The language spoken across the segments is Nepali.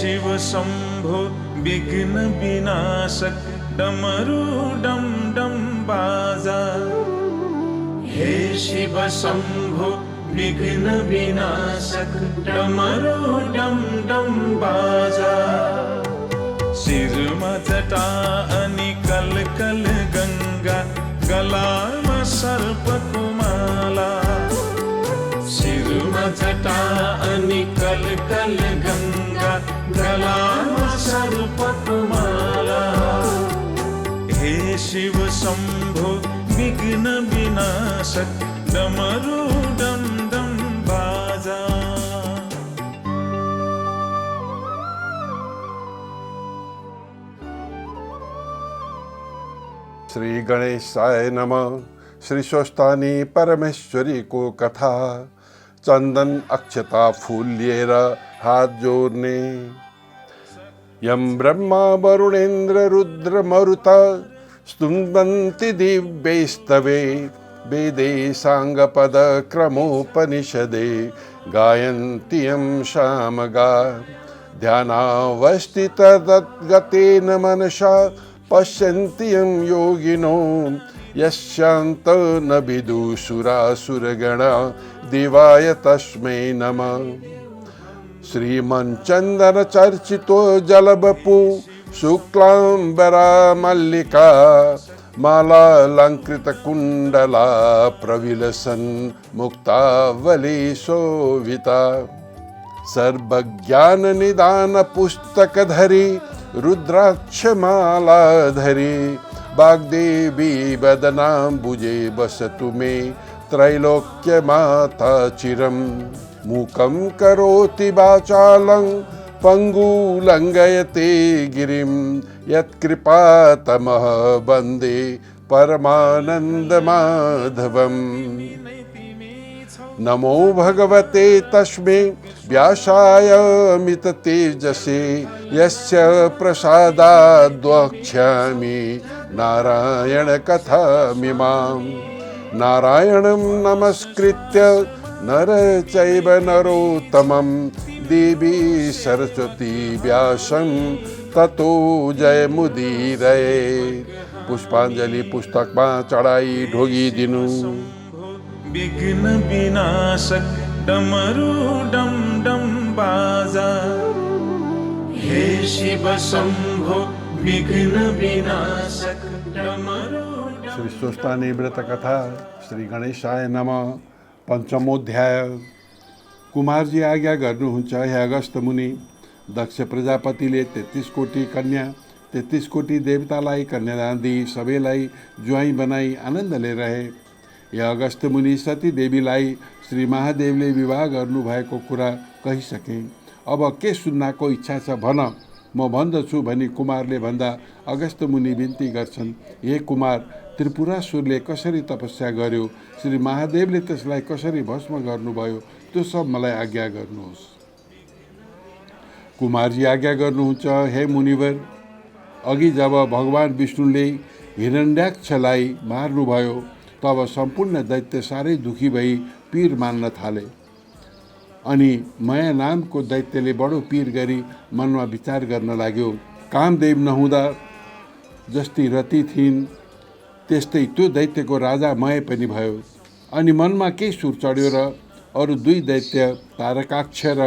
शिव शंभो विघ्न विनाशक डमरू डम डम बाजा। हे शिव शंभो विघ्न विनाशक डमरू डम डम बाजा। शिरमा जटा अनि कल कल गंगा, गलामा सर्पको माला। शिरमा जटा अनि कल कल गंगा, गलामा सर्पको माला। हे शिव शंभो विघ्न विनाशक डमरू डम डम बाजा। श्री गणेशाय नमः। श्री स्वस्थानी परमेश्वरी को कथा। चंदन अक्षता फूल लिएर हात जोड्ने। यम ब्रह्मा वरुणेन्द्र रुद्र मरुत स्तुवन्ति दिव्यैस्तवे। वेदे साङ्गपद क्रमोपनिषदे गायन्ति यं सामगा। ध्यानावस्थित तद्गतेन मनसा पश्यन्ति यं योगिनो। यस्यान्त न विदुषुरासुरगणा देवाय तस्मै नमः। श्रीमन्चन्दन चर्चितो जलवपु शुक्लाम्बरा मल्लिका। मालालंकृत कुंडला प्रविलसन् मुक्तावली शोभिता। सर्वज्ञान निदान पुस्तकधरी रुद्राक्ष मालाधरी। वाग्देवी वदनाम्बुजे वसतु मे त्रैलोक्य माता चिरम्। मूकं करोति वाचालं पंगुलंघयते गिरिं। यत्कृपातमः वन्दे परमानन्दमाधवम्। नमो भगवते तस्मै व्यासाय अमिततेजसे। यस्य प्रसादाद् वक्ष्यामि नारायण कथामिमाम्। नारायणं नमस्कृत्य नर चैव नरोत्तमं। देवी सरस्वती व्यासं ततो जयमुदीरये। पुष्पांजलि पुस्तकमा चढाई ढोगिदिनु। विघ्न विनाशक डमरू डम डम बाजा। हे शिव शंभो विघ्न विनाशक डमरू। श्री स्वस्थानी व्रत कथा। श्री गणेशाय नमः। पंचमोध्याय। कुमारजी आज्ञा गर्नुहुन्छ हे अगस्त मुनि। दक्ष प्रजापतिले 33 कोटी कन्या 33 कोटी देवतालाई कन्यादान दिई सबैलाई ज्वाइँ बनाई आनन्दले रहे। हे अगस्त मुनि, सती देवीलाई श्री महादेवले विवाह गर्नुभएको कुरा कहिसके। अब के सुन्नको इच्छा छ भन, म भन्दछु भनी कुमारले भन्दा अगस्त मुनि बिन्ती गर्छन्। हे कुमार, त्रिपुरासुरले कसरी तपस्या गर्यो, श्री महादेवले त्यसलाई कसरी भस्म गर्नुभयो, त्यो सब मलाई आज्ञा गर्नुहोस्। कुमारजी आज्ञा गर्नुहुन्छ हे मुनिवर। अघि जब भगवान विष्णुले हिरण्याक्षलाई मार्नुभयो तब सम्पूर्ण दैत्य साह्रै दुखी भई पीर मान्न थाले। अनि माया नामको दैत्यले बडो पीर गरी मनमा विचार गर्न लाग्यो। कामदेव नहुँदा जस्तै रति थिइन् त्यस्तै त्यो दैत्यको राजा मय पनि भयो। अनि मनमा केही सुर चढ्यो र अरू 2 दैत्य तारकाक्ष र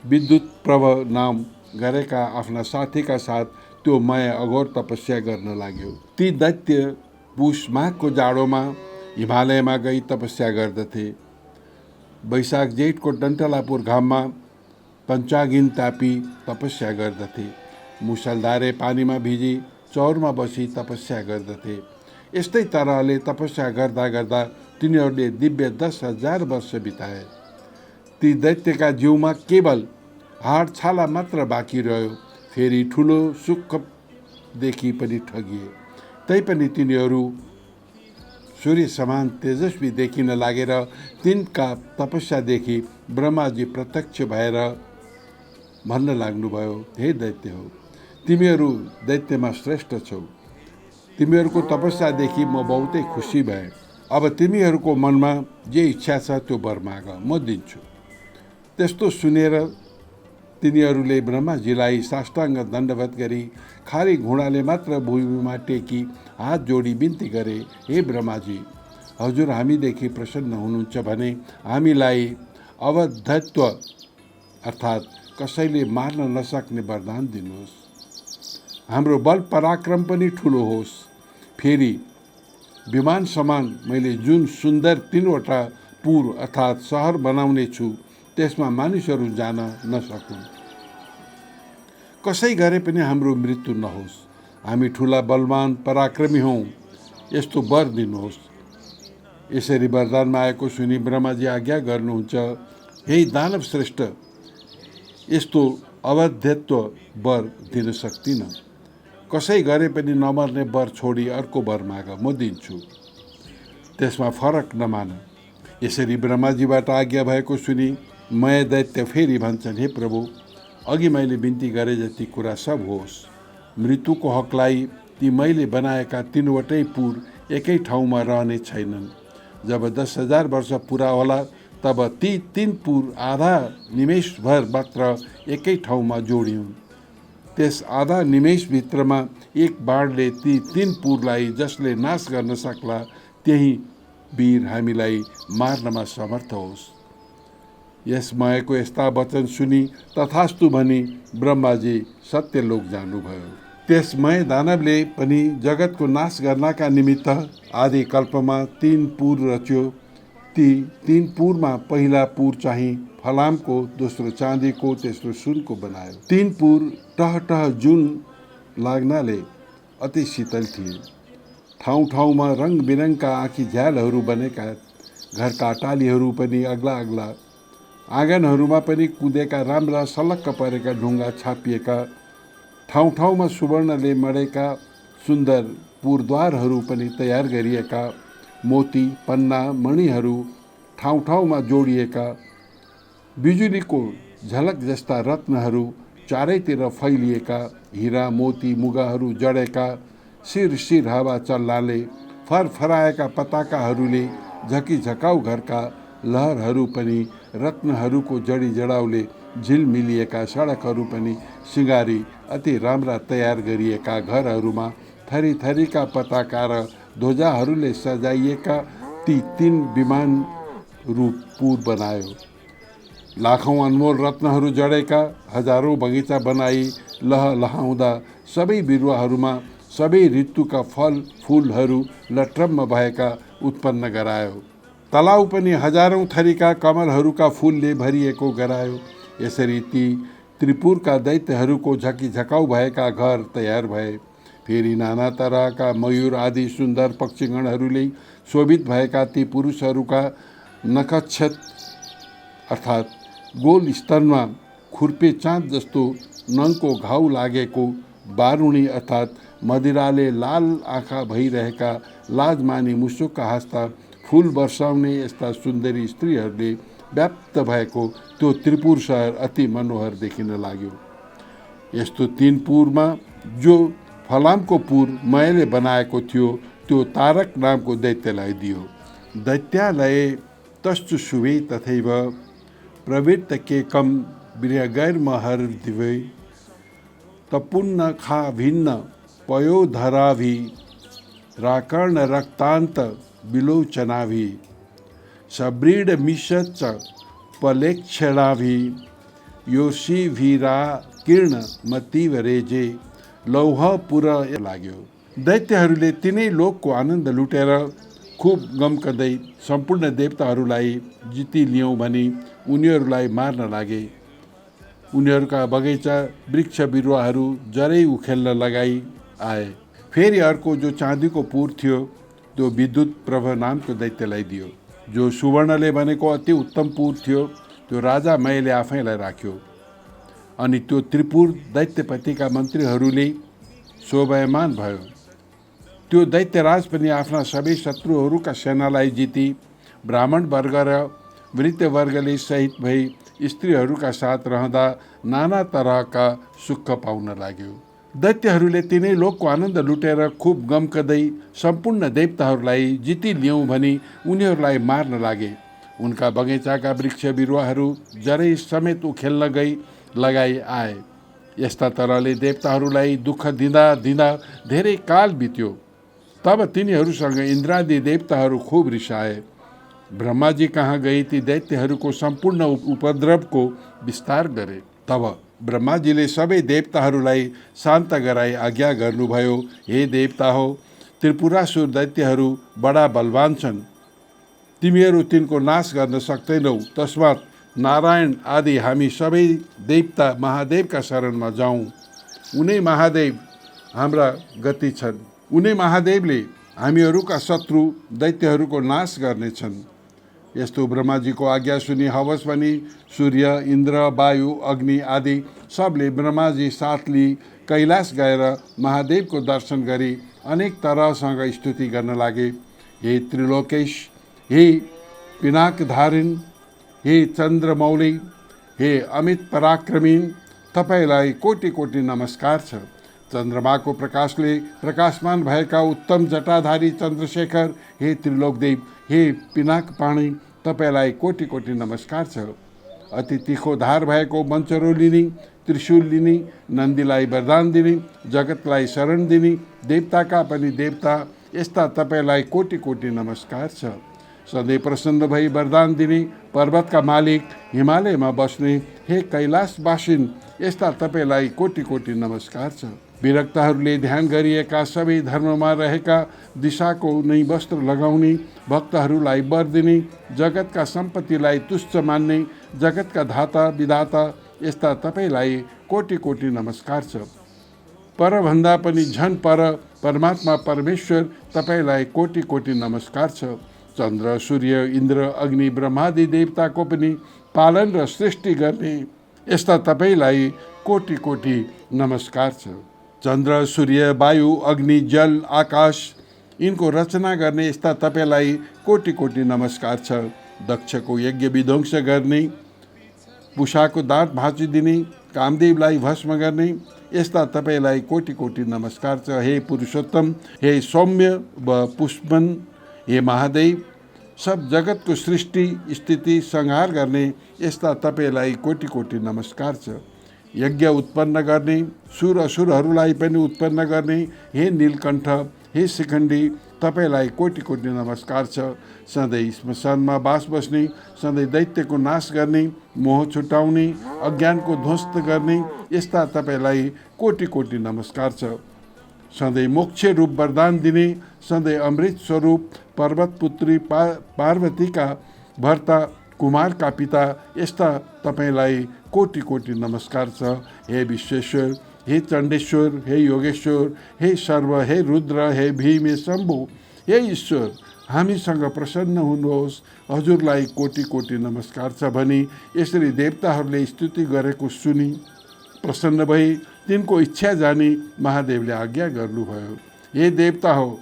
विद्युत प्रभ नाम गरेका आफ्ना साथीका साथ त्यो मय अघोर तपस्या गर्न लाग्यो। ती दैत्य पुष माघको जाडोमा हिमालयमा गई तपस्या गर्दथे। वैशाख जेठको डन्टलापुर घाममा पञ्चागिन तापी तपस्या गर्दथे। मुसलधारे पानीमा भिजी चौरमा बसी तपस्या गर्दथे। यस्तै तरहले तपस्या गर्दा गर्दा तिनीहरूले दिव्य 10,000 वर्ष बिताए। ती दैत्यका जिउमा केवल हाड छाला मात्र बाँकी रह्यो। फेरि ठुलो सुखदेखि पनि ठगिए। तैपनि तिनीहरू सूर्य समान तेजस्वी देखिन लागेर तिनका तपस्यादेखि ब्रह्माजी प्रत्यक्ष भएर भन्न लाग्नुभयो, हे दैत्य हो, तिमीहरू दैत्यमा श्रेष्ठ छौ। तिमीहरूको तपस्यादेखि म बहुतै खुसी भएँ। अब तिमीहरूको मनमा जे इच्छा छ त्यो वर माग, म दिन्छु। त्यस्तो सुनेर तिनीहरूले ब्रह्माजीलाई साष्टाङ्ग दण्डवत गरी खाली घुँडाले मात्र भूमिमा टेकी हात जोडी बिन्ती गरे, हे ब्रह्माजी, हजुर हामीदेखि प्रसन्न हुनुहुन्छ भने हामीलाई अवध्यत्व अर्थात् कसैले मार्न नसक्ने वरदान दिनुहोस्। हाम्रो बल पराक्रम पनि ठुलो होस्। फेरि विमान समान मैले जुन सुन्दर 3वटा पुर अर्थात् सहर बनाउने छु त्यसमा मानिसहरू जान नसकुन्। कसै गरे पनि हाम्रो मृत्यु नहोस्। हामी ठुला बलवान पराक्रमी हौँ, यस्तो वर दिनुहोस्। यसरी वरदान मागेको सुनि ब्रह्माजी आज्ञा गर्नुहुन्छ, हे दानव श्रेष्ठ, यस्तो अवध्यत्व वर दिन सक्दिनँ। कसै गरे पनि नमर्ने वर छोडी अर्को वर माग, म दिन्छु, त्यसमा फरक नमान। यसरी ब्रह्माजीबाट आज्ञा भएको सुनि मय दैत्य फेरि भन्छन्, हे प्रभु, अघि मैले बिन्ती गरे जति कुरा सब होस्। मृत्युको हकलाई ती मैले बनाएका 3वटै पुर एकै ठाउँमा रहने छैनन्। जब 10,000 वर्ष पुरा होला तब ती 3 पुर आधा निमेषभर मात्र एकै ठाउँमा जोडियुन्। त्यस आधा निमेषभित्रमा एक बाणले ती 3 पुरलाई जसले नाश गर्न सक्ला त्यही वीर हामीलाई मार्नमा समर्थ होस्। यस मयको यस्ता वचन सुनि तथास्तु भनी ब्रह्माजी सत्यलोक जानुभयो। त्यस मय दानवले पनि जगतको नाश गर्नका निमित्त आदि कल्पमा 3 पुर रच्यो। ती 3 पुरमा पहिला पुर चाहिँ फलामको, दोस्रो चाँदीको, तेस्रो सुनको बनायो। 3 पुर टह टह जुन लाग्नाले अति शीतल थिए। ठाउँ ठाउँमा रङ बिरङका आँखी झ्यालहरू बनेका, घरका टालीहरू पनि अग्ला अग्ला, आँगनहरूमा पनि कुदेका राम्रा सलक्क परेका ढुङ्गा छापिएका, ठाउँ ठाउँमा सुवर्णले मडेका सुन्दर पुरद्वारहरू पनि तयार गरिएका, मोती पन्ना मणिहरू ठाउँ ठाउँमा जोडिएका, बिजुलीको झलक जस्ता रत्नहरू चारैतिर फैलिएका, हिरा मोती मुगाहरू जडेका, शिर शिर हावा चल्लाले फरफराएका पताकाहरूले झकिझकाउ घरका लहरहरू पनि रत्नहरूको जडी जडाउले झिलमिलिएका, सडकहरू पनि सिँगारी अति राम्रा तयार गरिएका, घरहरूमा थरी थरीका पताका र ध्वजाहरूले सजाइएका ती 3 विमान रूप पुर बनायो। लाखौं अनमोल रत्नहरू जडेका हजारौं बगैँचा बनाई लहलहाउँदा सबै बिरुवाहरूमा सबै ऋतुका फल फूलहरू लट्रम्म भएका उत्पन्न गरायो। तलाउ पनि हजारौं थरीका कमलहरूका फूलले भरिएको गरायो। यसरी ती त्रिपुरका दैत्यहरूको झकिझकाउ भएका घर तयार भए। फेरि नाना तरहका मयूर आदि सुन्दर पक्षीगणहरूले शोभित भएका ती पुरुषहरूका नखच्छेद अर्थात् गोल स्तनमा खुर्पे चाँद जस्तो नङको घाउ लागेको, बारुणी अर्थात् मदिराले लाल आँखा भइरहेका, लाजमानी मुसुक्का हाँस्दा फूल वर्षाउने यस्ता सुन्दरी स्त्रीहरूले व्याप्त भएको त्यो त्रिपुर सहर अति मनोहर देखिन लाग्यो। यस्तो 3 पुरमा जो फलामको पुर मयले बनाएको थियो त्यो तारक नामको दैत्यलाई दियो। दैत्यालये तश्चु शुभे तथैव प्रवृत्तकेकं गैर्महर दिवै तपुन्न खा भिन्न पयोधराभि राकर्ण रक्तांत विलोचनाभि सब्रीड मिशच्च पलेक्षणाभि योषिभिरा किर्ण मतिवरेजे लौह पुर लाग्यो। दैत्यहरूले तिनै लोकको आनन्द लुटेर खुब गमकदै सम्पूर्ण देवताहरूलाई जिति लियौँ भनी उनीहरूलाई मार्न लागे। उनीहरूका बगैँचा वृक्ष बिरुवाहरू जरै उखेल्न लगाई आए। फेरि अर्को जो चाँदीको पुर थियो त्यो विद्युत प्रभ नामको दैत्यलाई दियो। जो सुवर्णले बनेको अति उत्तम पुर थियो त्यो राजा मयले आफैलाई राख्यो। अनि त्यो त्रिपुर दैत्यपतिका मन्त्रीहरूले शोभायमान भयो। त्यो दैत्यराज पनि आफ्ना सबै शत्रुहरूका सेनालाई जिती ब्राह्मण वर्ग र वृत्तवर्गले सहित भई स्त्रीहरूका साथ रहँदा नाना तरहका सुख पाउन लाग्यो। दैत्यहरूले तिनै लोकको आनन्द लुटेर खुब गमकदै सम्पूर्ण देवताहरूलाई जिति लियौँ भनी उनीहरूलाई मार्न लागे। उनका बगैँचाका वृक्ष बिरुवाहरू जरै समेत उखेल्न गई लगाई आए। यस्ता तरले देवताहरूलाई दुःख दिँदा दिँदा धेरै काल बित्यो। तब तिनीहरूसँग इन्द्रादि देवताहरू खूब रिसाए। ब्रह्माजी कहाँ गई ती दैत्यहरूको सम्पूर्ण उपद्रवको विस्तार गरे। तब ब्रह्माजीले सबै देवताहरूलाई शान्त गराई आज्ञा गर्नुभयो, हे देवता हो, त्रिपुरासुर दैत्यहरू बडा बलवान छन्। तिमीहरू तिनको नाश गर्न सक्दैनौ। तस्मात् नारायण आदि हामी सबै देवता महादेवका शरणमा जाउँ। उनै महादेव हाम्रा गति छन्। उनै महादेवले हामीहरूका शत्रु दैत्यहरूको नाश गर्नेछन्। यस्तो ब्रह्माजीको आज्ञा सुनि हवस पनि सूर्य, इन्द्र, वायु, अग्नि आदि सबले ब्रह्माजी साथ लिई कैलाश गएर महादेवको दर्शन गरी अनेक तरहसँग स्तुति गर्न लागे। हे त्रिलोकेश, हे पिनाकधारिण, हे चन्द्रमौली, हे अमित पराक्रमी, तपाईँलाई कोटि कोटि नमस्कार छ। चन्द्रमाको प्रकाशले प्रकाशमान भएका उत्तम जटाधारी चन्द्रशेखर, हे त्रिलोकदेव, हे पिनाकपाणी, तपाईँलाई कोटि कोटि नमस्कार छ। अति तिखो धार भएको मन्चरो लिने, त्रिशूल लिने, नन्दीलाई वरदान दिने, जगतलाई शरण दिने, देवताका पनि देवता, यस्ता तपाईँलाई कोटि कोटि नमस्कार छ। सधैँ प्रसन्न भई वरदान दिने, पर्वतका मालिक, हिमालयमा बस्ने, हे कैलाशवासिन, यस्ता तपाईँलाई कोटि कोटि नमस्कार छ। विरक्तहरूले ध्यान गरिएका सबै धर्ममा रहेका दिशाको नै वस्त्र लगाउने, भक्तहरूलाई वर दिने, जगतका सम्पत्तिलाई तुच्छ मान्ने, जगतका धाता विधाता, यस्ता तपाईँलाई कोटि कोटि नमस्कार छ। परभन्दा पनि झन पर परमात्मा परमेश्वर, तपाईँलाई कोटि कोटि नमस्कार छ। चन्द्र, सूर्य, इन्द्र, अग्नि, ब्रह्मादि देवताको पनि पालन र सृष्टि गर्ने, यस्ता तपाईँलाई कोटि कोटि नमस्कार छ। चन्द्र, सूर्य, वायु, अग्नि, जल, आकाश, यिनको रचना गर्ने यस्ता तपाईँलाई कोटि कोटि नमस्कार छ। दक्षको यज्ञ विध्वंस गर्ने, पुषाको दाँत भाँचिदिने, कामदेवलाई भस्म गर्ने, यस्ता तपाईँलाई कोटि कोटि नमस्कार छ। हे पुरुषोत्तम, हे सौम्य व पुष्पन, हे महादेव, सब जगतको सृष्टि स्थिति संहार गर्ने, यस्ता तपाईँलाई कोटि कोटि नमस्कार छ। यज्ञ उत्पन्न गर्ने, सुर असुरहरूलाई पनि उत्पन्न गर्ने, हे नीलकण्ठ, हे शिखण्डी, तपाईँलाई कोटि कोटि नमस्कार छ। सधैँ श्मशानमा बास बस्ने, सधैँ दैत्यको नाश गर्ने, मोह छुटाउने, अज्ञानको ध्वस्त गर्ने, यस्ता तपाईँलाई कोटि कोटि नमस्कार छ। सधैँ मोक्ष रूप वरदान दिने, सधैँ अमृत स्वरूप पर्वत पुत्री पार्वतीका भर्ता, कुमारका पिता, यस्ता तपाईँलाई कोटि कोटि नमस्कार छ। हे विश्वेश्वर, हे चण्डेश्वर, हे योगेश्वर, हे सर्व, हे रुद्र, हे भीम, हे शम्भु, हे ईश्वर, हामीसँग प्रसन्न हुनुहोस्, हजुरलाई कोटि कोटि नमस्कार छ भनी यसरी देवताहरूले स्तुति गरेको सुनि प्रसन्न भई तिनको इच्छा जानी महादेवले आज्ञा गर्नुभयो। हे देवता हो,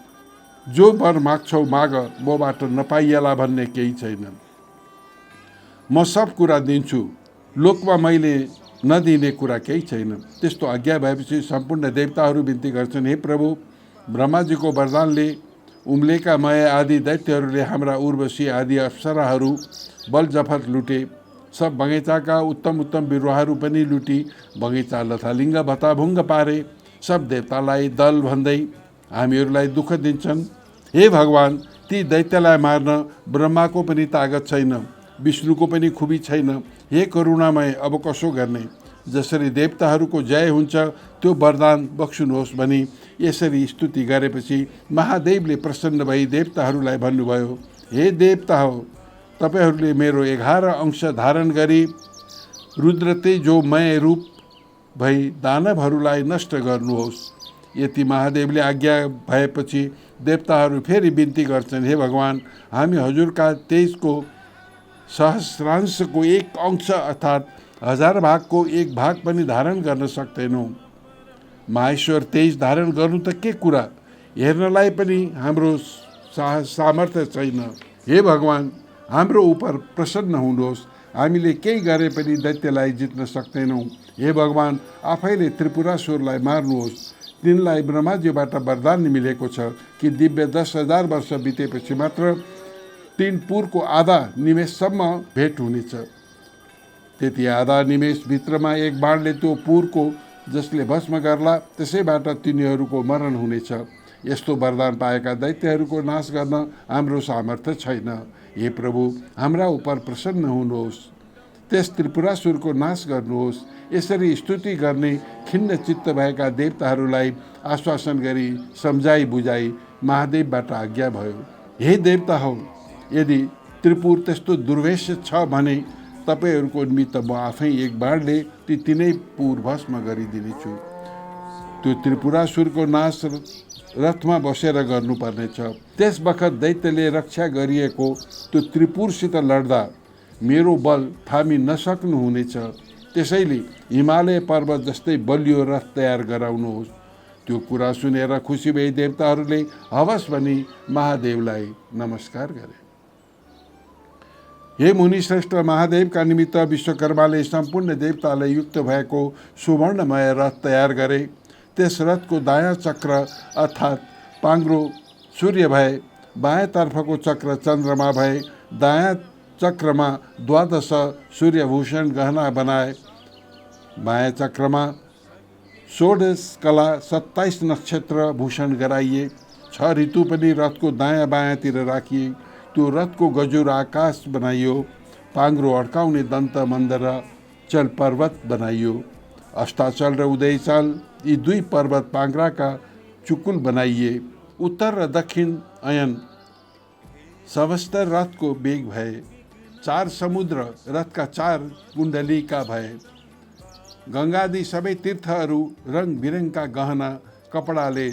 जो वर माग्छौ माग, मबाट नपाइएला भन्ने केही छैन। म सब कुरा दिन्छु, लोकमा मैले नदिने कुरा केही छैन। त्यस्तो आज्ञा भएपछि सम्पूर्ण देवताहरू बिन्ती गर्छन्, हे प्रभु, ब्रह्माजीको वरदानले उम्लेका मय आदि दैत्यहरूले हाम्रा उर्वशी आदि अप्सराहरू बल जफत लुटे। सब बगैँचाका उत्तम उत्तम बिरुवाहरू पनि लुटी बगैँचा लथालिङ्ग भताभुङ्ग पारे। सब देवतालाई दल भन्दै हामीहरूलाई दुःख दिन्छन्। हे भगवान, ती दैत्यलाई मार्न ब्रह्माको पनि तागत छैन, विष्णुको पनि खुबी छैन। हे करुणामय, अब कसो गर्ने? जसरी देवताहरूको जय हुन्छ त्यो वरदान बक्सुनुहोस् भनी यसरी स्तुति गरेपछि महादेवले प्रसन्न भई देवताहरूलाई भन्नुभयो, हे देवता हो, तपाईँहरूले मेरो 11 अंश धारण गरी रुद्र तेजोमय रूप भई दानवहरूलाई नष्ट गर्नुहोस्। यति महादेवले आज्ञा भएपछि देवताहरू फेरि बिन्ती गर्छन्, हे भगवान, हामी हजुरका तेजको सहस्रांशको 1 अंश अर्थात् 1000 भागको 1 भाग पनि धारण गर्न सक्दैनौँ। माहेश्वर तेज धारण गर्नु त के कुरा, हेर्नलाई पनि हाम्रो सामर्थ्य छैन। हे भगवान, हाम्रो उप प्रसन्न हुनुहोस्, हामीले केही गरे पनि दैत्यलाई जित्न सक्दैनौँ। हे भगवान, आफैले त्रिपुरासुरलाई मार्नुहोस्। तिनलाई ब्रह्माजीबाट वरदान मिलेको छ कि दिव्य 10,000 वर्ष बितेपछि मात्र 3 पुरको आधा निमेषसम्म भेट हुनेछ। त्यति आधा निमेष भित्रमा एक बाणले त्यो पुरको जसले भस्म गर्ला त्यसैबाट तिनीहरूको मरण हुनेछ। यस्तो वरदान पाएका दैत्यहरूको नाश गर्न हाम्रो सामर्थ्य छैन। हे प्रभु, हाम्रा उप प्रसन्न हुनुहोस्, त्यस त्रिपुरासुरको नाश गर्नुहोस्। यसरी स्तुति गर्ने खिन्न चित्त भएका देवताहरूलाई आश्वासन गरी सम्झाइ बुझाइ महादेवबाट आज्ञा भयो। हे देवता हौ, यदि त्रिपुर त्यस्तो दुर्वेश्य छ भने तपाईहरूको निमित्त म आफै एक बाणले ती तिनै पुर भस्म गरिदिनेछु। त्यो त्रिपुरासुरको नाश रथमा बसेर गर्नुपर्नेछ। त्यस बखत दैत्यले रक्षा गरिएको त्यो त्रिपुरसित लड्दा मेरो बल थामी नसक्नुहुनेछ। त्यसैले हिमालय पर्वत जस्तै बलियो रथ तयार गराउनुहोस्। त्यो कुरा सुनेर खुसी भई देवताहरूले हवस् भनी महादेवलाई नमस्कार गरे। हे मुनि श्रेष्ठ, महादेवका निमित्त विश्वकर्माले सम्पूर्ण देवतालाई युक्त भएको सुवर्णमय रथ तयार गरे। त्यस रथको दायाँ चक्र अर्थात् पाङ्ग्रो सूर्य भए, बायाँतर्फको चक्र चन्द्रमा भए, दायाँ चक्रमा 12 सूर्यभूषण गहना बनाए, बायाँ चक्रमा 16 कला 27 नक्षत्र भूषण गराइए। 6 ऋतु पनि रथको दायाँ बायाँतिर राखिए। त्यो रथको गजुर आकाश बनाइयो। पाङ्ग्रो अड्काउने दन्त मन्द र चल पर्वत बनाइयो। अस्ताचल र उदयचल यी 2 पर्वत पाङ्ग्राका चुकुल बनाइए। उत्तर र दक्षिण अयन समस्त रथको वेग भए। 4 समुद्र रथका 4 कुण्डलीका भए। गङ्गादि सबै तीर्थहरू रङ बिरङका गहना कपडाले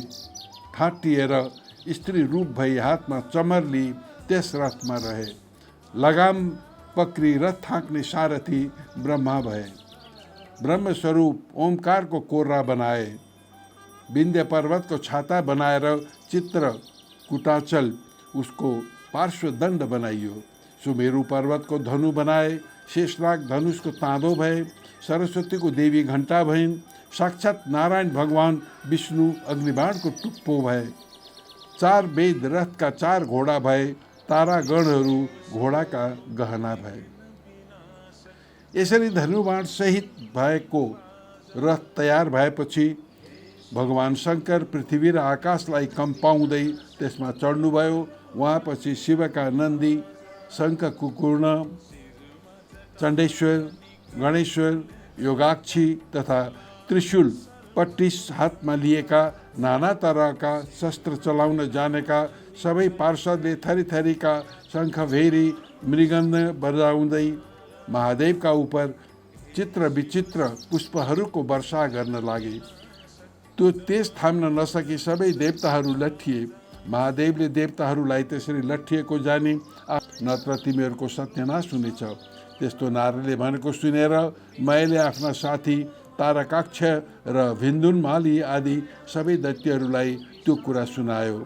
ठाटिएर स्त्री रूप भई हातमा चमर लिई त्यस रथमा रहे। लगाम पक्री रथ थाक्ने सारथी ब्रह्मा भए। ब्रह्मस्वरूप ओमकारको कोर्रा बनाए। विन्ध्य पर्वतको छाता बनाएर चित्र कुटाचल उसको पार्श्वदण्ड बनाइयो। सुमेरु पर्वतको धनु बनाए। शेषनाग धनुषको ताँबो भए। सरस्वतीको देवी घण्टा भइन्। साक्षात् नारायण भगवान विष्णु अग्निबाणको टुप्पो भए। 4 वेद रथका 4 घोडा भए। तारागणहरू घोडाका गहना भए। यसरी धनुबाण सहित भएको रथ तयार भएपछि भगवान शङ्कर पृथ्वी र आकाशलाई कम्पाउँदै त्यसमा चढ्नुभयो। उहाँपछि शिवका नन्दी, शङ्ख कुकुर्ण, चण्डेश्वर, गणेश्वर, योगाक्षी तथा त्रिशूल पट्टिस हातमा लिएका नाना तरहका शस्त्र चलाउन जानेका सबै पार्षदले थरीथरीका शङ्खभेरी मृगन्ध बजाउँदै महादेवका उप चित्र विचित्र पुष्पहरूको वर्षा गर्न लागे। त्यो तेज थाम्न नसकी सबै देवताहरू लट्ठिए। महादेवले देवताहरूलाई त्यसरी लट्ठिएको जानी नत्र तिमीहरूको सत्यनाश हुनेछ। त्यस्तो नारदले भनेको सुनेर मैले आफ्ना साथी तारकाक्ष र भिन्दुनमाली आदि सबै दैत्यहरूलाई त्यो कुरा सुनायो।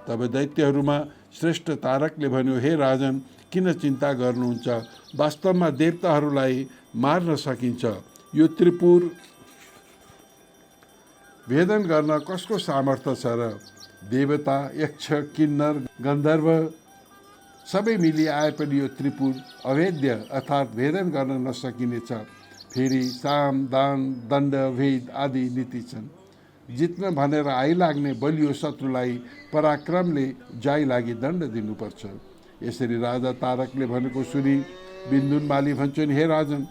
तब दैत्यहरूमा श्रेष्ठ तारकले भन्यो, हे राजन, किन चिन्ता गर्नुहुन्छ? वास्तवमा देवताहरूलाई मार्न सकिन्छ। यो त्रिपुर भेदन गर्न कसको सामर्थ्य छ र? देवता, यक्ष, किन्नर, गन्धर्व सबै मिली आए पनि यो त्रिपुर अभेद्य अर्थात् भेदन गर्न नसकिनेछ। फेरि साम, दान, दण्ड, भेद आदि नीति छन्। जित्न भनेर आइलाग्ने बलियो शत्रुलाई पराक्रमले जाइ लागि दण्ड दिनुपर्छ। यसरी राजा तारकले भनेको सुनि बिन्दुनमाली भन्छन्, हे राजन,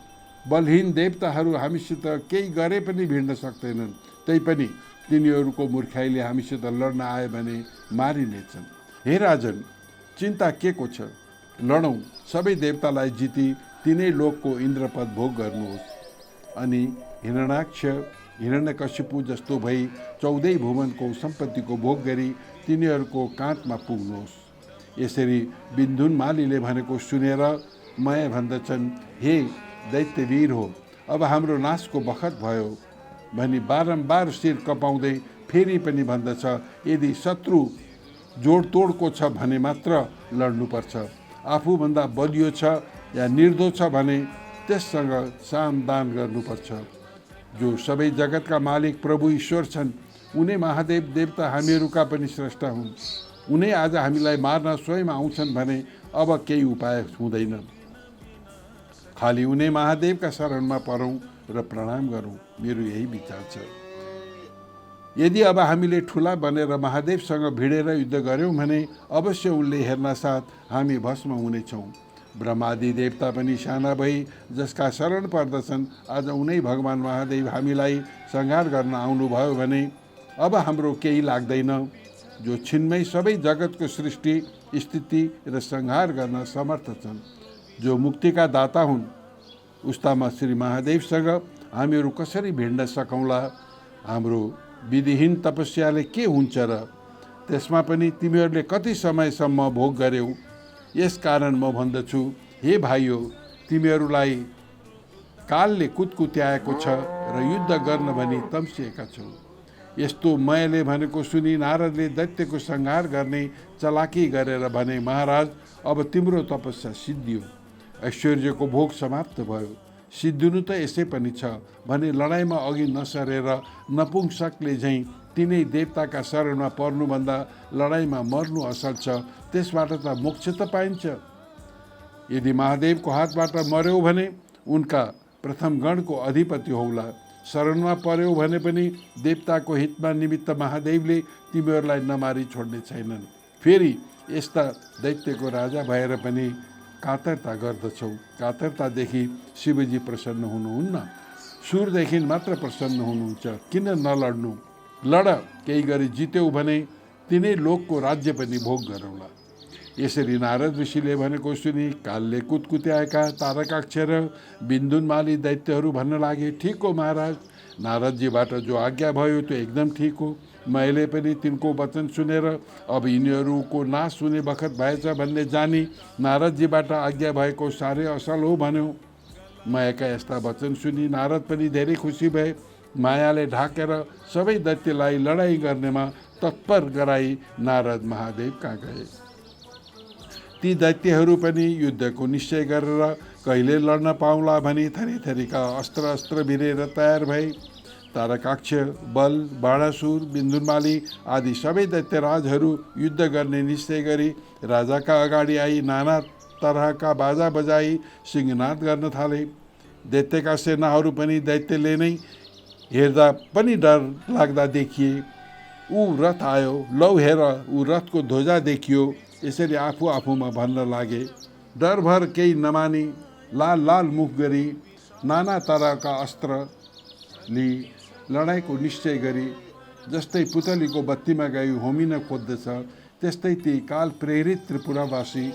बलहीन देवताहरू हामीसित केही गरे पनि भिड्न सक्दैनन्। तैपनि तिनीहरूको मूर्खाइले हामीसित लड्न आए भने मारिनेछन्। हे राजन, चिन्ता के को छ? लडौँ, सबै देवतालाई जिती तिनै लोकको इन्द्रपद भोग गर्नुहोस्। अनि हिरण्याक्ष, हिरण्यकशिपु जस्तो भई 14 भुवनको सम्पत्तिको भोग गरी तिनीहरूको काँधमा पुग्नुहोस्। यसरी बिन्दुनमालीले भनेको सुनेर माया भन्दछन्, हे दैत्यवीर हो, अब हाम्रो नाशको बखत भयो भनी बारम्बार शिर कपाउँदै फेरि पनि भन्दछ, यदि शत्रु जोडतोडको छ भने मात्र लड्नुपर्छ। आफूभन्दा बलियो छ या निर्दो छ भने त्यससँग सामदान गर्नुपर्छ। जो सबै जगतका मालिक प्रभु ईश्वर छन्, उनै महादेव देवता हामीहरूका पनि स्रष्टा हुन्। उनै आज हामीलाई मार्न स्वयं आउँछन् भने अब केही उपाय हुँदैन। खाली उनी महादेवका शरणमा परौँ र प्रणाम गरौँ, मेरो यही विचार छ। यदि अब हामीले ठुला बनेर महादेवसँग भिडेर युद्ध गऱ्यौँ भने अवश्य उनले हेर्न साथ हामी भस्म हुनेछौँ। ब्रह्मादि देवता पनि साना भई जसका शरण पर्दछन्, आज उनै भगवान महादेव हामीलाई संहार गर्न आउनुभयो भने अब हाम्रो केही लाग्दैन। जो छिनमै सबै जगतको सृष्टि, स्थिति र संहार गर्न समर्थ छन्, जो मुक्तिका दाता हुन्, उस्तामा श्री महादेवसँग हामीहरू कसरी भिड्न सकौँला? हाम्रो विधिहीन तपस्याले के हुन्छ र? त्यसमा पनि तिमीहरूले कति समयसम्म भोग गर्यौ? यसकारण म भन्दछु, हे भाइयो, तिमीहरूलाई कालले कुतकुत्याएको छ र युद्ध गर्न भनी तम्सिएका छौ। यस्तो मैले भनेको सुनि नारदले दैत्यको संहार गर्ने चलाकी गरेर भने, महाराज, अब तिम्रो तपस्या सिद्धियो, ऐश्वर्यको भोग समाप्त भयो। सिद्धिनु त यसै पनि छ भने लडाइँमा अघि नसरेर नपुंसकले झैँ तिनै देवताका शरणमा पर्नुभन्दा लडाइँमा मर्नु असल छ। त्यसबाट त मोक्ष त पाइन्छ। यदि महादेवको हातबाट मर्यौ भने उनका प्रथम गणको अधिपति हौला। शरणमा पर्यौ भने पनि देवताको हितमा निमित्त महादेवले तिमीहरूलाई नमारी छोड्ने छैनन्। फेरि यस्ता दैत्यको राजा भएर पनि कातरता गर्दछौ। कातरतादेखि शिवजी प्रसन्न हुनुहुन्न, सुरदेखि मात्र प्रसन्न हुनुहुन्छ। किन नलड्नु? लड, केही गरी जित्यौ भने तिनै लोकको राज्य पनि भोग गरौँला। यसरी नारद ऋषिले भनेको सुनि कालले कुतकुत्याएका तारकाक्ष र बिन्दुनमाली दैत्यहरू भन्न लागे, ठिक हो महाराज, नारदजीबाट जो आज्ञा भयो त्यो एकदम ठिक हो। मैले पनि तिनको वचन सुनेर अब यिनीहरूको नाश हुने बखत भएछ भन्ने जानी नारदजीबाट आज्ञा भएको साह्रै असल हो भन्यो। मायाका यस्ता वचन सुनि नारद पनि धेरै खुसी भए। मायाले ढाकेर सबै दैत्यलाई लडाइँ गर्नेमा तत्पर गराई नारद महादेव कहाँ गए। ती दैत्यहरू पनि युद्धको निश्चय गरेर कहिले लड्न पाउला भनी थरीथरीका अस्त्र भिरेर तयार भए। तारकाक्ष, बल, बाणासुर, बिन्दुनमाली आदि सबै दैत्यराजहरू युद्ध गर्ने निश्चय गरी राजाका अगाडि आई नाना तरहका बाजा बजाई सिंहनाद गर्न थाले। दैत्यका सेनाहरू पनि दैत्यले नै हेर्दा पनि डर लाग्दा देखिए। ऊ रथ आयो, लौ हेर, ऊ रथको ध्वजा देखियो। यसरी आफू आफूमा भन्न लागे। डरभर केही नमानी लाल लाल मुख गरी नाना तरहका अस्त्र लिई लडाइँको निश्चय गरी जस्तै पुतलीको बत्तीमा गई होमिन खोज्दछ, त्यस्तै ती काल प्रेरित त्रिपुरावासी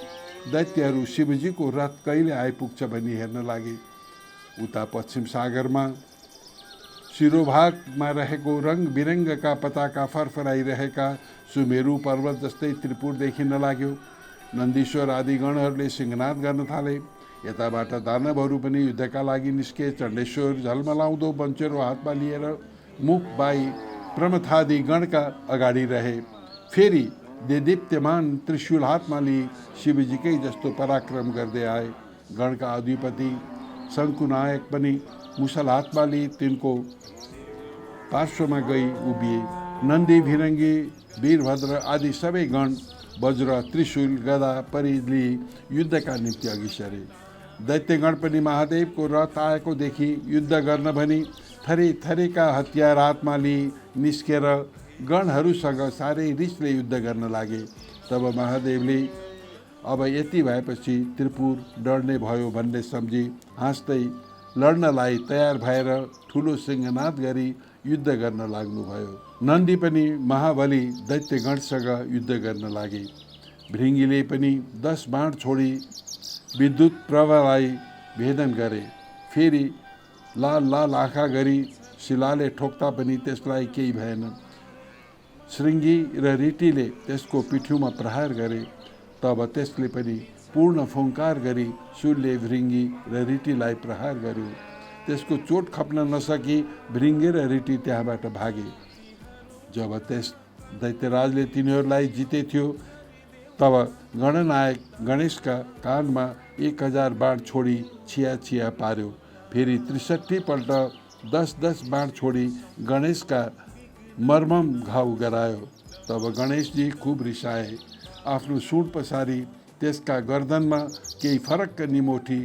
दैत्यहरू शिवजीको रथ कहिले आइपुग्छ भनी हेर्न लागे। उता पश्चिम सागरमा शिरोभागमा रहेको रङ बिरङ्गका पताका फरफराइरहेका सुमेरु पर्वत जस्तै त्रिपुर देखिन लाग्यो। नन्दीश्वर आदि गणहरूले सिंहनाद गर्न थाले। यताबाट दानवहरू पनि युद्धका लागि निस्के। चण्डेश्वर झलमलाउँदो बन्चेरो हातमा लिएर मुख बाई प्रमथादि गणका अगाडि रहे। फेरि देदीप्यमान त्रिशूल हातमा लिई शिवजीकै जस्तो पराक्रम गर्दै आए। गणका अधिपति शङ्कुनायक पनि मुसल हातमा लिई तिनको पार्श्वमा गई उभिए। नन्दी, भिरङ्गी, वीरभद्र आदि सबै गण वज्र, त्रिशूल, गदा परि लिई युद्धका निम्ति अघि सरे। दैत्यगण पनि महादेवको रथ आएको देखि युद्ध गर्न भनी थरी थरीका हतियार हातमा लिई निस्केर गणहरूसँग साह्रै रिसले युद्ध गर्न लागे। तब महादेवले अब यति भएपछि त्रिपुर डर्ने भयो भन्ने सम्झी हाँस्दै लड्नलाई तयार भएर ठुलो सिंहनाद गरी युद्ध गर्न लाग्नुभयो। नन्दी पनि महाबली दैत्यगणसँग युद्ध गर्न लागे। भृङ्गीले पनि 10 बाण छोडी विद्युत प्रवाहलाई भेदन गरे। फेरि लाल लाल आँखा गरी शिलाले ठोक्दा पनि त्यसलाई केही भएन। श्रृङ्गी र रीतिले त्यसको पिठ्युमा प्रहार गरे। तब त्यसले पनि पूर्ण फुङ्कार गरी शूलले भृङ्गी र रीतिलाई प्रहार गर्यो। त्यसको चोट खप्न नसकी भृङ्गे र रीति त्यहाँबाट भागे। जब त्यस दैत्यराजले तिनीहरूलाई जितेथ्यो तब गणनायक गणेशका कानमा 1000 बाण छोडी छिया पार्यो। फेरि 63 पल्ट 10 बाण छोडी गणेशका मर्मम घाउ गरायो। तब गणेशजी खुब रिसाए। आफ्नो सुँड पसारी त्यसका गर्दनमा केही फरक्क निमोठी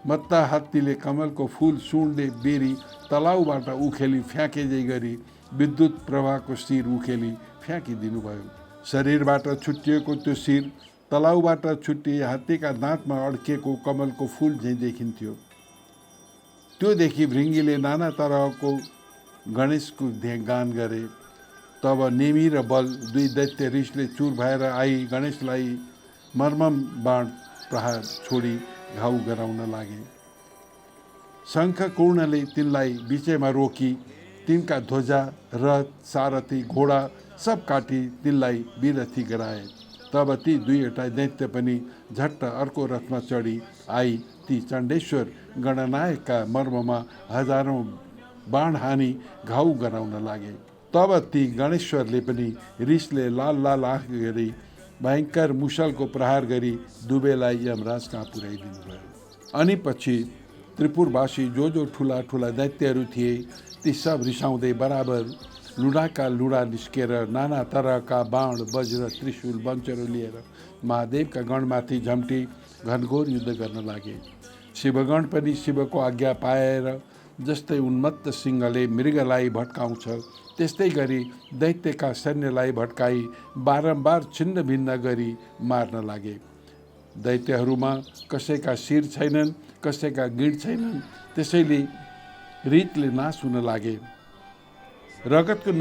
मत्ता हात्तीले कमलको फुल सुँडले बेरी तलाउबाट उखेली फ्याँकेजै गरी विद्युत प्रवाहको शिर उखेली फ्याँकिदिनुभयो। शरीरबाट छुट्टिएको त्यो शिर तलाउबाट छुट्टिए हात्तीका दाँतमा अड्किएको कमलको फुल झैँ देखिन्थ्यो। त्यो देखि भृङ्गीले नाना तरहको गणेशको गान गरे। तब नेमी र बल दुई दैत्य रिसले चुर भएर आई गणेशलाई मर्मम बाण प्रहार छोडी घाउ गराउन लागे। शङ्खपूर्णले तिनलाई बिचैमा रोकी तिनका ध्वजा, रथ, सारथी, घोडा सब काटी तिनलाई विरथी गराए। तब ती दुईवटा दैत्य पनि झट्ट अर्को रथमा चढी आई ती चण्डेश्वर गणनायकका मर्ममा हजारौं बाण हानी घाउ गराउन लागे। तब ती गणेश्वरले पनि रिसले लाल लाल आँख गरी भयङ्कर मुसलको प्रहार गरी दुवैलाई यमराज कहाँ पुर्याइदिनु भयो। अनि पछि त्रिपुरवासी जो ठुला ठुला दैत्यहरू थिए ती सब रिसाउँदै बराबर लुडाका लुडा निस्केर नाना तरहका बाण, वज्र, त्रिशूल, वञ्चरो लिएर महादेवका गणमाथि झम्टी घनघोर युद्ध गर्न लागे। शिवगण पनि शिवको आज्ञा पाएर जस्तै उन्मत्त सिंहले मृगलाई भट्काउँछ त्यस्तै गरी दैत्यका सैन्यलाई भट्काई बारम्बार छिन्न भिन्न गरी मार्न लागे। दैत्यहरूमा कसैका शिर छैनन्, कसैका गिड छैनन्, त्यसैले रितले नाश हुन लागे। रगतको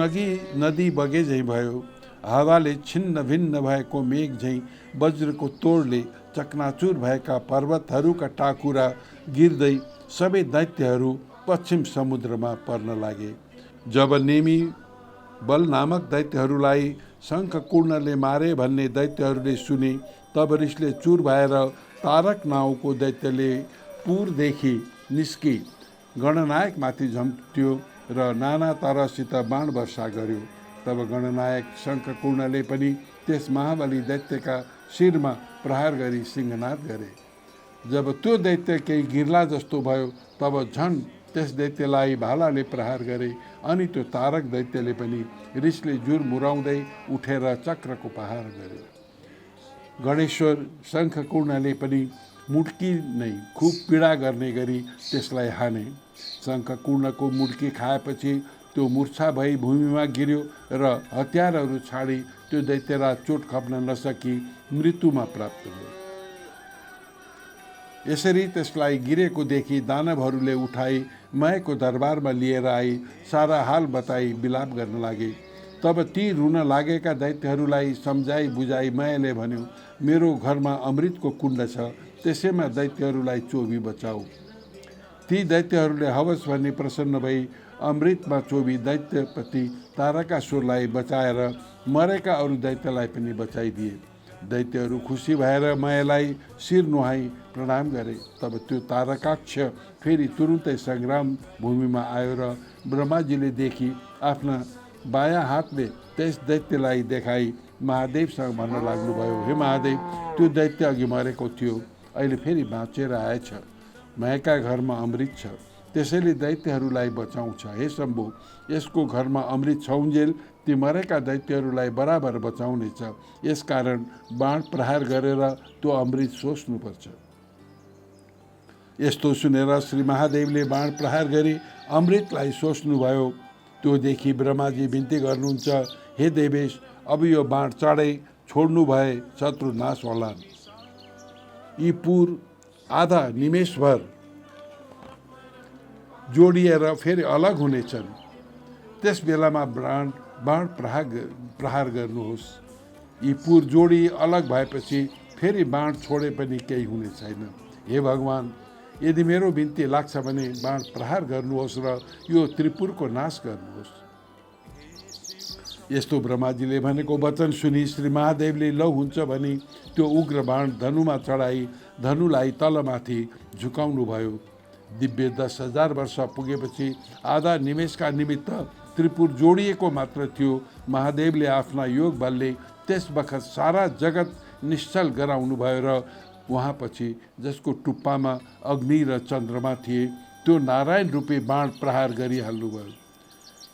नदी बगे झैँ भयो। हावाले छिन्न भिन्न भएको मेघ झैँ वज्रको तोडले चकनाचुर भएका पर्वतहरूका टाकुरा गिर्दै सबै दैत्यहरू पश्चिम समुद्रमा पर्न लागे। जब नेमी बल नामक दैत्यहरूलाई शङ्खपूर्णले मारे भन्ने दैत्यहरूले सुने तब रिसले चुर भएर तारक नाउँको दैत्यले पुरदेखि निस्की गणनायकमाथि झम्ट्यो र नाना तरहसित बाण वर्षा गर्यो। तब गणनायक शङ्खपूर्णले पनि त्यस महाबली दैत्यका शिरमा प्रहार गरी सिंहनाद गरे। जब त्यो दैत्य केही गिर्ला जस्तो भयो तब झन् त्यस दैत्यलाई भालाले प्रहार गरे। अनि त्यो तारक दैत्यले पनि रिसले जुर मुराउँदै उठेर चक्रको प्रहार गरे। गणेश्वर शङ्खपूर्णले पनि मुड्की नै खुब पीडा गर्ने गरी त्यसलाई हाने। शङ्खपूर्णको मुड्की खाएपछि त्यो मूर्छा भई भूमिमा गिर्यो र हतियारहरू छाडी त्यो दैत्यराज चोट खप्न नसकी मृत्युमा प्राप्त भयो। यसरी त्यसलाई गिरेको देखि दानवहरूले उठाई मायाको दरबारमा लिएर आई सारा हाल बताई विलाप गर्न लागे। तब ती रुन लागेका दैत्यहरूलाई सम्झाई बुझाई मायाले भन्यो, मेरो घरमा अमृतको कुण्ड छ, त्यसैमा दैत्यहरूलाई चोबी बचाऊ। ती दैत्यहरूले हवस भन्ने प्रसन्न भई अमृतमा चोबी दैत्यपति तारकासुरलाई बचाएर मरेका अरू दैत्यलाई पनि बचाइदिए। दैत्यहरू खुसी भएर मायालाई शिर नुहाई प्रणाम गरे। तब त्यो तारकाक्ष फेरि तुरुन्तै सङ्ग्राम भूमिमा आयो र ब्रह्माजीले देखि आफ्ना बायाँ हातले त्यस दैत्यलाई देखाई महादेवसँग भन्न लाग्नुभयो, हे महादेव, त्यो दैत्य अघि मरेको थियो, अहिले फेरि बाँचेर आएछ। मायाका घरमा अमृत छ, त्यसैले दैत्यहरूलाई बचाउँछ। हे शम्भु, यसको घरमा अमृत छौन्जेल ती मरेका दैत्यहरूलाई बराबर बचाउनेछ। यसकारण बाण प्रहार गरेर त्यो अमृत सोच्नुपर्छ। यस्तो सुनेर श्री महादेवले बाण प्रहार गरी अमृतलाई सोच्नुभयो। त्यो देखि ब्रह्माजी बिन्ती गर्नुहुन्छ, हे देवेश, अब यो बाण चाँडै छोड्नु भए शत्रु नाश होलान्। यी पुर आधा निमेषभर जोडिएर फेरि अलग हुनेछन्। त्यस बेलामा बाण प्रहार गर्नुहोस्। यी पुर जोडी अलग भएपछि फेरि बाण छोडे पनि केही हुने छैन। हे भगवान, यदि मेरो बिन्ती लाग्छ भने बाण प्रहार गर्नुहोस् र यो त्रिपुरको नाश गर्नुहोस्। यस्तो ब्रह्माजीले भनेको वचन सुनि श्री महादेवले लौ हुन्छ भनी त्यो उग्र बाण धनुमा चढाई धनुलाई तलमाथि झुकाउनु भयो। दिव्य 10,000 वर्ष पुगेपछि आधा निमेषका निमित्त त्रिपुर जोडिएको मात्र थियो। महादेवले आफ्ना योग बलले त्यस बखत सारा जगत निश्चल गराउनु भयो र वहाँ पछि जसको टुप्पामा अग्नि र चन्द्रमा थिए त्यो नारायण रूपी बाण प्रहार गरिहाल्नुभयो।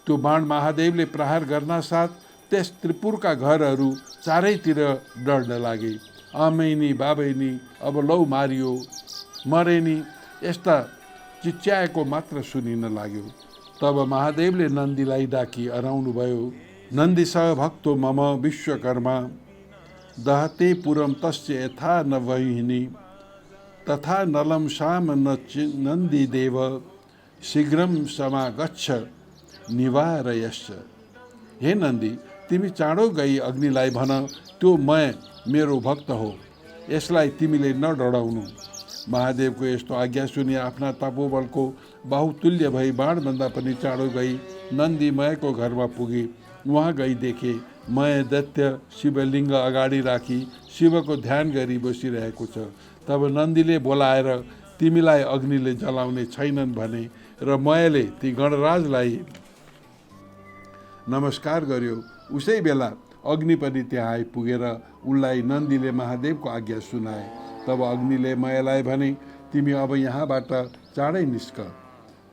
त्यो बाण महादेवले प्रहार गर्न साथ त्यस त्रिपुरका घरहरू चारैतिर डढ्न लागे। आमैनी बाबैनी अब लौ मारियो, मरेनी यस्ता चिच्याएको मात्र सुनिन लाग्यो। तब महादेवले नन्दीलाई डाकी अराउनु भयो। नन्दी स भक्तो मम विश्वकर्मा दहते पुरम तस्य यथा न वहिनी तथा नलं साम नन्दी देव शीघ्रम समागच्छ निवारयश्च। हे नन्दी, तिमी चाँडो गई अग्निलाई भन, त्यो मेरो भक्त हो, यसलाई तिमीले नडराउनु। महादेवको यस्तो आज्ञा सुनि आफ्ना तपोबलको बाहुतुल्य भई बाणभन्दा पनि चाँडो गई नन्दी मयको घरमा पुगी। उहाँ गई देखे मय दैत्य शिवलिङ्ग अगाडि राखी शिवको ध्यान गरी बसिरहेको छ। तब नन्दीले बोलाएर तिमीलाई अग्निले जलाउने छैनन् भने र मयले ती गणराजलाई नमस्कार गर्यो। उसै बेला अग्नि पनि त्यहाँ आइपुगेर उनलाई नन्दीले महादेवको आज्ञा सुनाए। तब अग्निले मयलाई भने, तिमी अब यहाँबाट चाँडै निस्क।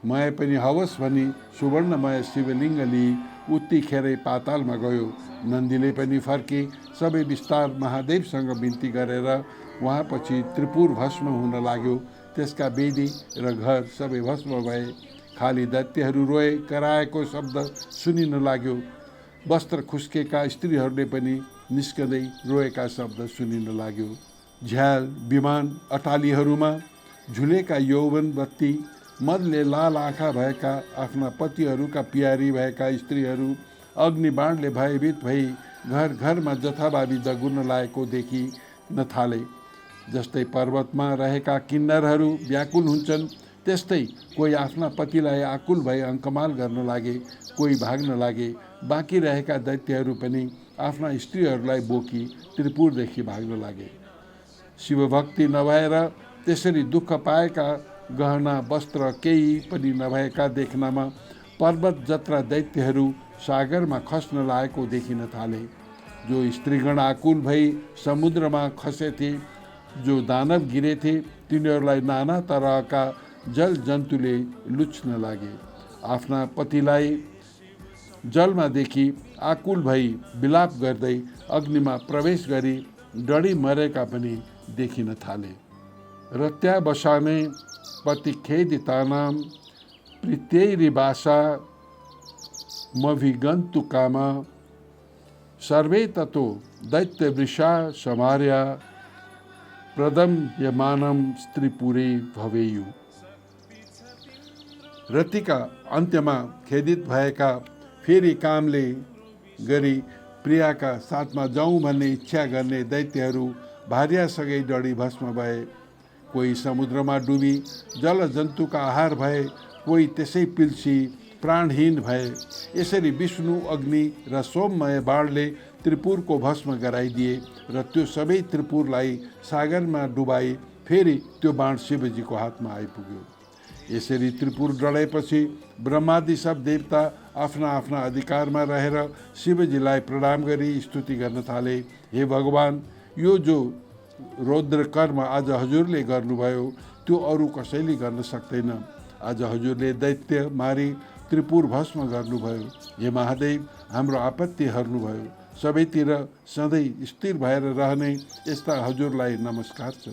मय पनि हवस् भनी सुवर्णमय शिवलिङ्ग लिई उत्तिखेरै पातालमा गयो। नन्दीले पनि फर्की सबै विस्तार महादेवसँग बिन्ती गरेर उहाँपछि त्रिपुर भस्म हुन लाग्यो। त्यसका वेदी र घर सबै भस्म भए। खाली दैत्यहरू रोए कराएको शब्द सुनिन लाग्यो। वस्त्र खुस्केका स्त्रीहरूले पनि निस्कँदै रोएका शब्द सुनिन लाग्यो। झ्याल विमान अटालीहरूमा झुलेका यौवन बत्ती, मदले लाल आँखा भएका आफ्ना पतिहरूका प्यारी भएका स्त्रीहरू अग्निबाणले भयभीत भई घर घरमा जथाभावी दगुर्न लागेको देखिन थाले। जस्तै पर्वतमा रहेका किन्नरहरू व्याकुल हुन्छन्, त्यस्तै कोही आफ्ना पतिलाई आकुल भई अङ्कमाल गर्न लागे, कोही भाग्न लागे। बाँकी रहेका दैत्यहरू पनि आफ्ना स्त्रीहरूलाई बोकी त्रिपुरदेखि भाग्न लागे। शिवभक्ति नभएर त्यसरी दुःख पाएका, गहना वस्त्र केही पनि नभएका देख्नमा पर्वत जत्रा दैत्यहरू सागरमा खस्न लागेको देखिन थाले। जो स्त्रीगण आकुल भई समुद्रमा खसेथे, जो दानव गिरेथे, तिनीहरूलाई नाना तरहका जल जन्तुले लुच्न लागे। आफ्ना पतिलाई जलमा देखि आकुल भई विलाप गर्दै अग्निमा प्रवेश गरी डढी मरेका पनि देखिन थाले। रत्यावसाने पतिखेदितानां प्रीत्यैरिवासा मभिगन्तुकामा सर्वे ततो दैत्यवृषा समार्या प्रदम्यमानं स्त्रीपुरे भवेयु। रतिका अन्त्यमा खेदित भएका, फेरि कामले गरी प्रियाका साथमा जाउँ भन्ने इच्छा गर्ने दैत्यहरू भार्यासँगै डढी भस्म भए। कोही समुद्रमा डुबी जलजन्तुका आहार भए, कोही त्यसै पिल्सी प्राणहीन भए। यसरी विष्णु, अग्नि र सोममय बाणले त्रिपुरको भस्म गराइदिए र त्यो सबै त्रिपुरलाई सागरमा डुबाई फेरि त्यो बाण शिवजीको हातमा आइपुग्यो। यसरी त्रिपुर डढेपछि ब्रह्मादि सब देवता आफ्ना आफ्ना अधिकारमा रहेर शिवजीलाई प्रणाम गरी स्तुति गर्न थाले। हे भगवान, यो जो रौद्र कर्म आज हजुरले गर्नुभयो त्यो अरू कसैले गर्न सक्दैन। आज हजुरले दैत्य मारी त्रिपुर भस्म गर्नुभयो। हे महादेव, हाम्रो आपत्ति हर्नुभयो। सबैतिर सधैँ स्थिर भएर रहने यस्ता हजुरलाई नमस्कार छ।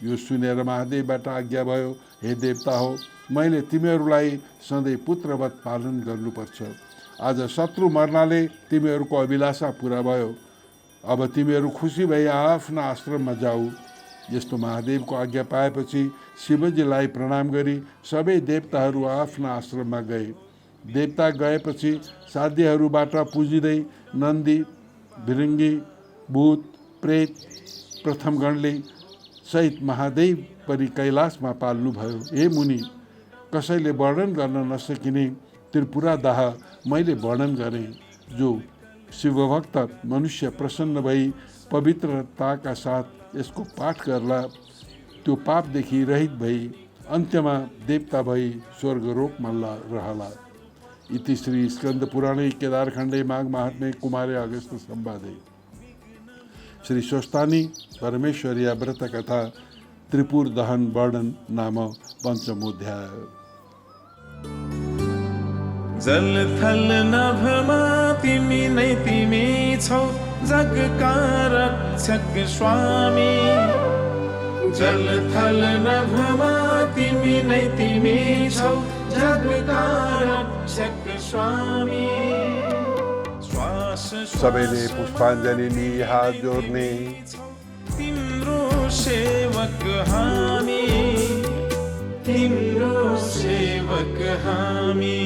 यो सुनेर महादेवबाट आज्ञा भयो, हे देवता हो, मैले तिमीहरूलाई सधैँ पुत्रवत पालन गर्नुपर्छ। आज शत्रु मर्नाले तिमीहरूको अभिलाषा पुरा भयो। अब तिमीहरू खुसी भई आफ्ना आश्रममा जाऊ। यस्तो महादेवको आज्ञा पाएपछि शिवजीलाई प्रणाम गरी सबै देवताहरू आफ्ना आश्रममा गए। देवता गएपछि साध्यहरूबाट पुजिँदै नन्दी, भिरङ्गी, भूत, प्रेत, प्रथमगणले सहित महादेव पनि कैलाशमा पाल्नुभयो। हे मुनि, कसैले वर्णन गर्न नसकिने त्रिपुरादाह मैले वर्णन गरेँ। जो शिवभक्त मनुष्य प्रसन्न भई पवित्रताका साथ यसको पाठ गर्ला, त्यो पापदेखि रहित भई अन्त्यमा देवता भई स्वर्गलोकमा रहला। इति श्री स्कंद पुराणे केदारखण्डे माघ महात्म्ये कुमारे अगस्त संवादे श्री स्वस्तानी परमेश्वरिया व्रत कथा त्रिपुर दहन वर्णन नाम पंचमोध्याय। जल थल नभमा तिमी नै तिमी छौ, जगका रक्षक स्वामी। जल थल नभमा तिमी नै तिमी छौ जगका रक्षक स्वामी श्वास सबैले पुष्पाञ्जली लिई हात जोड्ने तिम्रो सेवक हामी तिम्रो सेवक हामी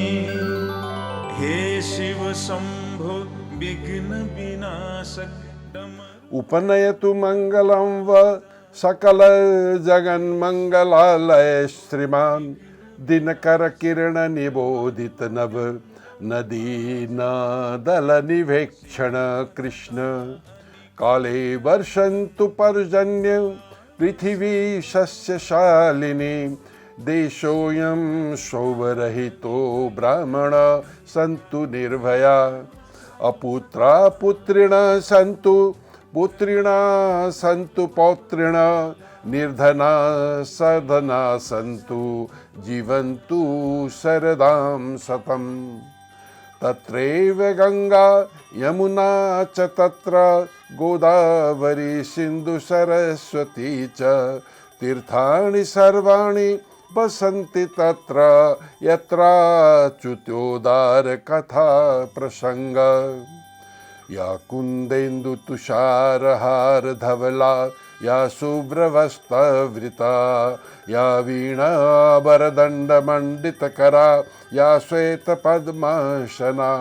हे शिव शम्भो विघ्न विनाशक उपनयतु मङ्गलं व सकल जगन्मङ्गलालय श्रीमान् दिनकर किरण निबोधित नभ नदीन दल निवेक्षण कृष्ण काले वर्षन्तु पर्जन्य पृथिवी शस्यशालिनी देशोऽयं शोभरहितो ब्राह्मण सन्तु निर्भया अपुत्रा पुत्रिणः सन्तु पुत्रिणा सन्तु पौत्रिणा निर्धना सधना सन्तु जीवन्तु शरदां शतम् तत्रैव गंगा यमुना च तत्र गोदावरी सिन्धु सरस्वती च तीर्थानि सर्वाणि वसन्ति तत्र यत्राच्युतोदार कथा प्रसंग या कुन्देन्दु तुषारहार धवला या शुभ्रवस्त्रवृता या वीणाभरदण्डमण्डितकरा या श्वेतपद्मासना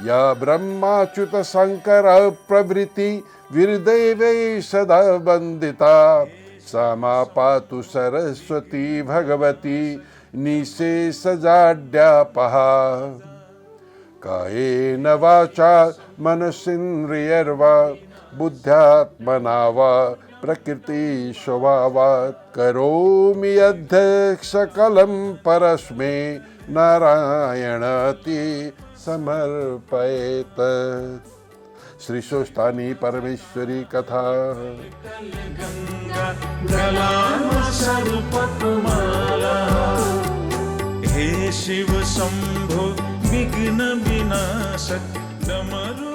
या ब्रह्माच्युत शङ्कर प्रभृति वीरदैवै सदा वन्दिता सा मा पातु सरस्वती भगवती निःशेषजाड्यापहा कायेन वाचा मनसेन्द्रियैर्वा बुद्ध्यात्मना वा प्रकृतिस्वभावात् करोमि यद्यत् सकलं परस्मै नारायणति समर्पयेत्। श्री शोस्तानी परमेश्वरी कथा। हे शिव शंभो विघ्न विनाशक डमरू